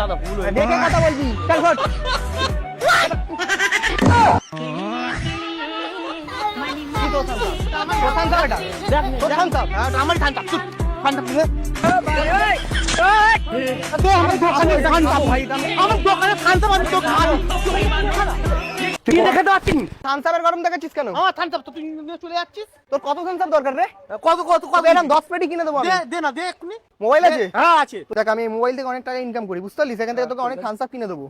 দাদা ভুল হয়ে দেখে কথা বলবি। চল ফট। গরম দেখাচ্ছিস কেন? আমার থামসাপ তো তুই চলে যাচ্ছিস। তোর কত থামসাপ দরকার রে? কত কত কত এরকম 10 পেটি কিনে দেবো। দে না দে এক্ষুনি। মোবাইল আছে? হ্যাঁ আছে। দেখ আমি মোবাইল থেকে অনেক টাকা ইনকাম করি, বুঝতে পারলি? সেখান থেকে তোকে অনেক থামসাপ কিনে দেবো।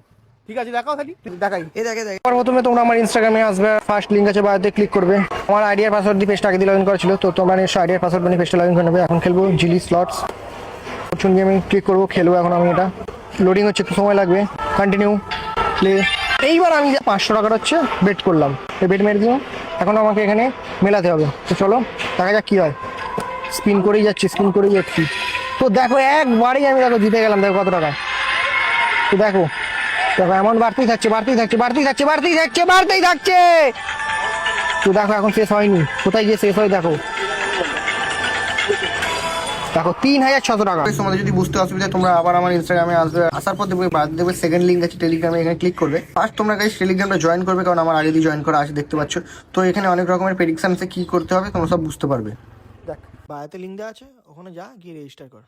ঠিক আছে দেখাও খালি। দেখাই। এই দেখে দেখ। প্রথমে তোমরা আমার ইনস্টাগ্রামে আসবে, ফার্স্ট লিংক আছে বায়োতে ক্লিক করবে। আমার আইডিয়ার পাসওয়ার্ড দিয়ে পেজটা আগে দিয়ে লগইন করেছিল, তো তোমরা নিশ্চয়ই আইডিয়ার পাসওয়ার্ড বানিয়ে পেজটা লগইন করে নেবে। এখন খেলবো জিলি স্লটস। ফরচুন গেমে ক্লিক করবো, খেলবো। এখন আমি এটা লোডিং হচ্ছে, একটু সময় লাগবে। Continue play. এইবার আমি 500 টাকার হচ্ছে বেট করলাম, এই বেট মেরে দিলাম। এখন আমাকে এখানে মেলাতে হবে, তো চলো দেখা যাক কি হয়। স্পিন করেই যাচ্ছি, স্পিন করেই যাচ্ছি। তো দেখো একবারেই আমি দেখো জিতে গেলাম। দেখো কত টাকা, তো দেখো দেখো এমন বাড়তেই থাকছে, বাড়তেই থাকছে, বাড়তেই থাকছে, বাড়তেই থাকছে, বাড়তেই থাকছে। তো দেখো এখন শেষ হয়নি, কোথায় গিয়ে শেষ হয় দেখো। দেখো 3600 টাকা। তোমাদের যদি বুঝতে অসুবিধা, তোমরা আবার আমার ইনস্টাগ্রামে আসবে, আসার পর দেখবে সেকেন্ড লিঙ্ক আছে টেলিগ্রামে, এখানে ক্লিক করবে। ফার্স্ট তোমরা গাইস টেলিগ্রামটা জয়েন করবে, কারণ আমার আগে দিয়ে জয়েন করা আছে, দেখতে পাচ্ছ। তো এখানে অনেক রকমের প্রেডিকশন আছে, কি করতে হবে তোমরা সব বুঝতে পারবে। দেখ বায়োতে লিঙ্ক দেওয়া আছে, ওখানে যা গিয়ে রেজিস্টার কর।